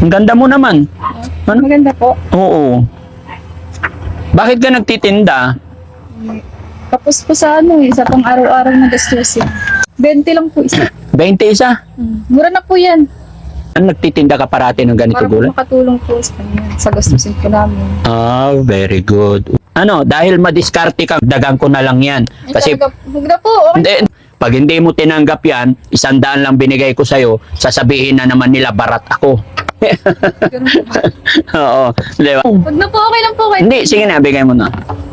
Ang ganda mo naman. Ano? Maganda po. Oo. Bakit ka nagtitinda? Tapos po sa sa pang araw-araw na gastusin. 20 lang po isa. 20 isa? Mura na po yan. Nagtitinda ka parati ng ganito Para po gulay? makatulong po sa kanya, sa gastusin po namin. Ah, very good. Ano, dahil madiskarte ka, dagang ko na lang yan. Kasi, Huwag na po. Okay. hindi, pag hindi mo tinanggap yan, 100 lang binigay ko sa'yo, sasabihin na naman nila barat ako. Ganun po ba? Oo, di ba? Huwag na po. Okay lang po. Kahit Hindi, sige na, bigay mo na.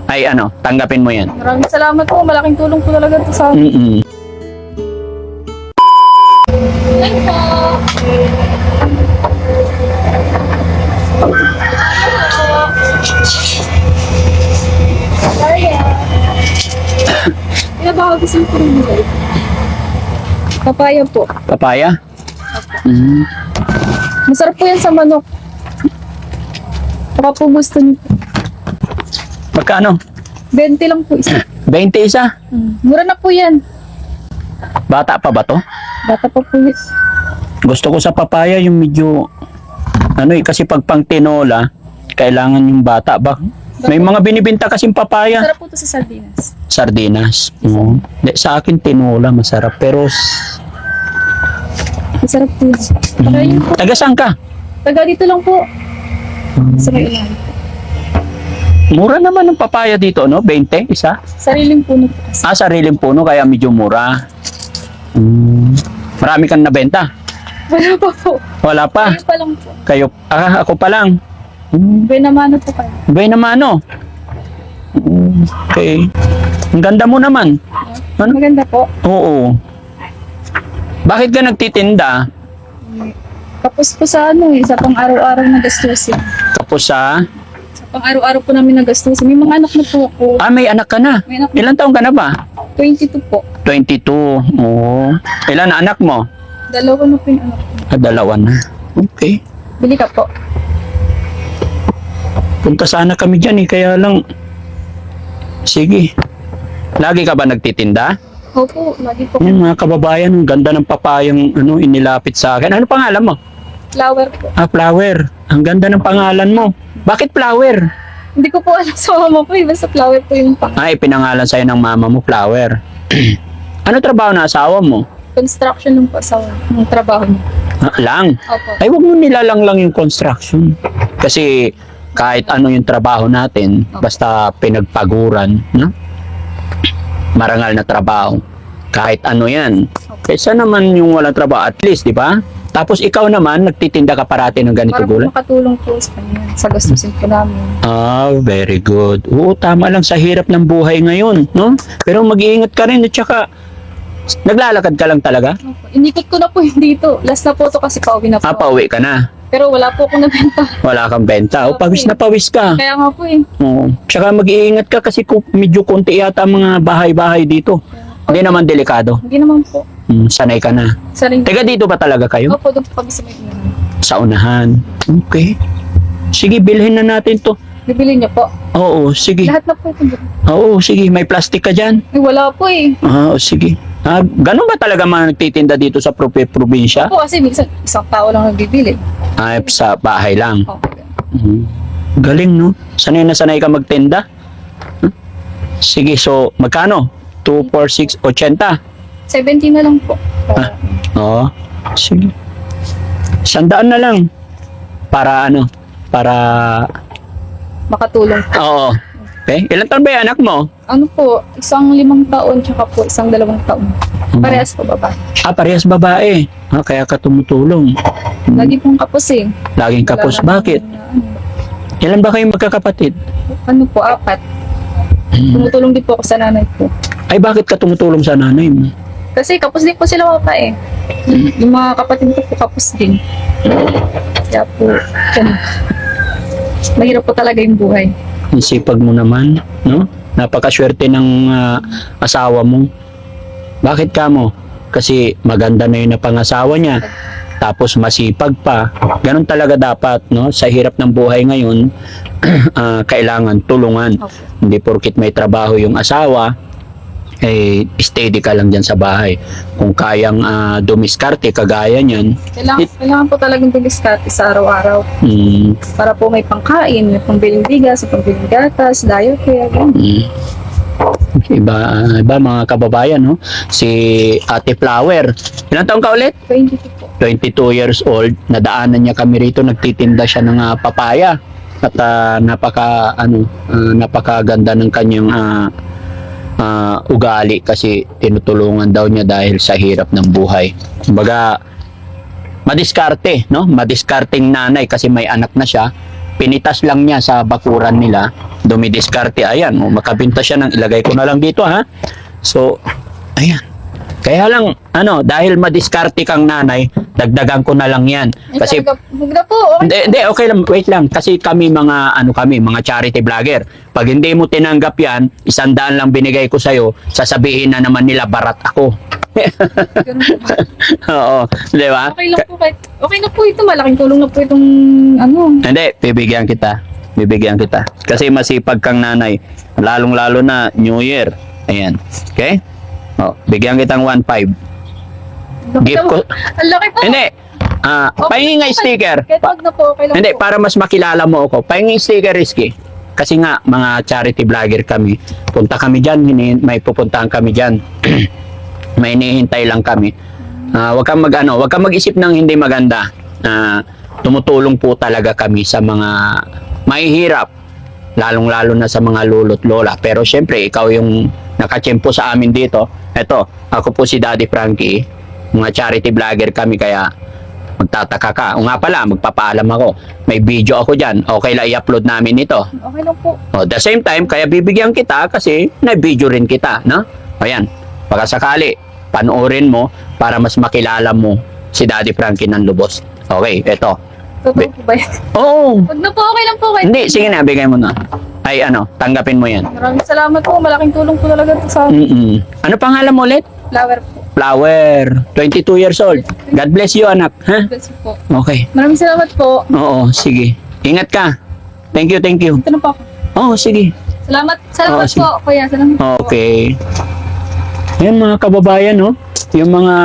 Ay, ano, tanggapin mo yan. Maraming salamat po. Malaking tulong po talaga ito sa akin. Mm-mm. Thank po. Kaya baka gusto ko rin nila. Papaya po. Papaya? Mm. Masarap po yan sa manok. Baka po gusto niyo. Magkano? 20 lang po isa. 20 isa? Mura na po yan. Bata pa ba to? Bata pa po yan. Gusto ko sa papaya yung medyo, kasi pag pang tinola, kailangan yung bata ba? May mga binibinta kasing papaya. Masarap po ito sa sardinas. Sardinas. Oo. Di, sa akin tinola masarap, pero Masarap po yan. Saka yun po. taga saan ka? Taga dito lang po. Sa may ilalim. Mura naman ng papaya dito, no? 20 isa? Sariling puno po kasi. Sariling puno kaya medyo mura. Marami kang nabenta? Wala pa po. Wala pa. Kayo pa lang po. Ako pa lang. Benamano po kayo. Bay naman, no? Okay. Ang ganda mo naman. Ano? Maganda po. Oo. Bakit ka nagtitinda? Tapos po sa sa pang araw-araw na gastusin. Tapos sa... Sa pang araw-araw po namin na gastusin. May mga anak na po ako. may anak ka na. May anak na Ilan taong ka na ba? 22 po. 22. Oo. Ilan na anak mo? Dalawa na po yung anak ko. Dalawa na. Okay. Bili ka po. Punta sana kami dyan kaya lang... Sige. Lagi ka ba nagtitinda? Opo, lagi po. Yung mga kababayan, ang ganda ng papayang inilapit sa akin. Ano pangalan mo? Flower po. Flower. Ang ganda ng pangalan mo. Bakit flower? Hindi ko po alam sa mama ko. Basta flower po yung pang Pinangalan sa'yo ng mama mo, flower. Ano trabaho na asawa mo? construction ng po sa ng trabaho niya. Lang. Opo. Ay, wag mo nilalang lang yung construction. Kasi kahit ano yung trabaho natin, basta pinagpaguran, no? Marangal na trabaho. Kahit ano yan. Kaysa naman yung walang trabaho, at least, di ba? Tapos ikaw naman, nagtitinda ka parati ng ganito Para po gulay? makatulong po sa kanya, sa gastusin po namin. Very good. Oo, tama lang sa hirap ng buhay ngayon, no? Pero mag-iingat ka rin at saka naglalakad ka lang talaga? Opo. Inikot ko na po yung dito. Last na po ito kasi pauwi na po. Pauwi ka na. Pero wala po akong nabenta. Wala kang benta. O, pawis na pawis ka. Kaya nga po eh. Oo. Tsaka mag-iingat ka kasi medyo konti yata ang mga bahay-bahay dito. Hindi naman delikado. Hindi naman po. Sanay ka na. Sarili. Teka, dito ba talaga kayo? Opo, doon po kami sa may inahan. Sa unahan. Okay. Sige, bilhin na natin to. Bibili niyo po. Oo, sige. Lahat na po ito. Oo, sige. May plastic ka dyan. Wala po eh. Sige. Ganun ba talaga mga nagtitinda dito sa probinsya? Opo, kasi minsan isang tao lang nagbibili. Sa bahay lang. Opo. Galing, no? Sanay na sanay ka magtinda? Sige, so, magkano? 2, 4, 6, 80? 70 na lang po. Oo. Sige. 100 na lang. Para para... Makatulong po. Oo. Okay. Ilan taon ba yung anak mo? Ano po, isang 5 taon, tsaka po isang 2 taon. Parehas po baba. Parehas babae. Kaya ka tumutulong. Lagi pong kapos eh. Laging kapos. Wala Bakit? naman Ilan ba kayong magkakapatid? ano po, 4. Tumutulong din po ako sa nanay ko. Ay, bakit ka tumutulong sa nanay mo? Kasi kapos din po sila papa eh. Yung mga kapatid ko po kapos din. Kaya po, yun. Mahirap po talaga yung buhay. Ang sipag mo naman, no? Napakaswerte ng asawa mo. Bakit ka mo? Kasi maganda na yung napangasawa niya. Tapos masipag pa. Ganon talaga dapat, no? Sa hirap ng buhay ngayon, kailangan tulungan. Okay. Hindi porkit may trabaho yung asawa, steady ka lang dyan sa bahay. Kung kayang dumiskarte, kagaya niyan, Kailangan po talagang dumiskarte sa araw-araw. Para po may pangkain, may pambiling bigas, may pambiling gatas, diaper, ganun. Iba mga kababayan, no? Si Ate Flower, ilang taon ka ulit? 22 po. 22 years old. Nadaanan niya kami rito, nagtitinda siya ng papaya. At napakaganda ng kanyang ugali kasi tinutulungan daw niya dahil sa hirap ng buhay. Kumbaga, madiskarte, no? Madiskarteng nanay kasi may anak na siya. Pinitas lang niya sa bakuran nila, dumidiskarte. Ayan, makabinta siya ng, ilagay ko na lang dito, ha? So, ayan. Kaya lang, dahil madiskarte kang nanay, dagdagan ko na lang yan. Kasi, Huwag na po. Okay. hindi, okay lang, wait lang. Kasi kami mga charity vlogger. Pag hindi mo tinanggap yan, 100 lang binigay ko sa'yo, sasabihin na naman nila, barat ako. Ganun po ba? Oo, di ba? Okay lang po kahit. Okay na po ito. Malaking tulong na po itong Hindi, bibigyan kita. Kasi masipag kang nanay. Lalong-lalo na New Year. Ayan. Okay? Bigyan kitang 1.5. Gift ko. Ang laki po. Hindi. Pahingin nga sticker. Kahit wag na po. Okay lang Hindi, po. para mas makilala mo ako. Pahingin sticker, Rizky. Kasi nga, mga charity vlogger kami. Punta kami dyan. May pupuntahan kami dyan. May hinihintay lang kami. Wag kang mag-isip ng hindi maganda. Tumutulong po talaga kami sa mga mahihirap, lalong-lalo na sa mga lolo't lola. Pero syempre, ikaw yung nakatsyempo sa amin dito. Eto, ako po si Daddy Frankie, mga charity vlogger kami, kaya magtataka ka. O nga pala, magpapaalam ako. May video ako dyan. Okay lang i-upload namin ito. Okay lang po. The same time, kaya bibigyan kita kasi na-video rin kita, no? Ayan, pagkasakali, panoorin mo para mas makilala mo si Daddy Frankie ng lubos. Okay, eto. Totoo po ba yan? Oo. Wag na po. Okay lang po. Kahit Hindi, sige na, bigay mo na. Ay, tanggapin mo yan. Maraming salamat po. Malaking tulong po talaga ito sa Ano pangalan mo ulit? flower po. Flower, 22 years old. God bless you, anak. Ha? Bless you po. Okay. Maraming salamat po. Oo, sige. Ingat ka. Thank you. Ito na po ako. Oo, sige. Salamat Oo, sige. po, kuya. Salamat po. Okay. Yan mga kababayan, no? Yung mga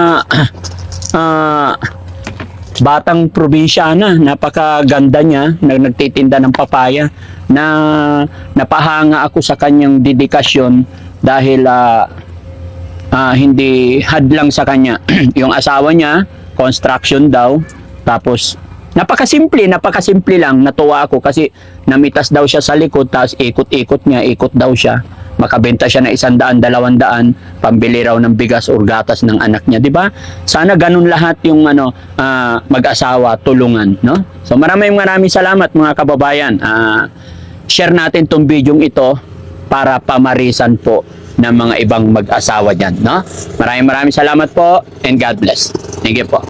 batang probinsyana, napakaganda niya, nagtitinda ng papaya, na napahanga ako sa kanyang dedikasyon dahil hindi hadlang sa kanya. Yung asawa niya, construction daw, tapos napakasimple lang, natuwa ako kasi namitas daw siya sa likod, tapos ikot daw siya, makabenta siya ng 100, 200, pambili raw ng bigas or gatas ng anak niya, di ba? Sana ganun lahat yung mag-asawa, tulungan, no? So maraming salamat mga kababayan. Share natin tong video ito para pamarisan po ng mga ibang mag-asawa dyan, no? Maraming salamat po and God bless. Thank you po.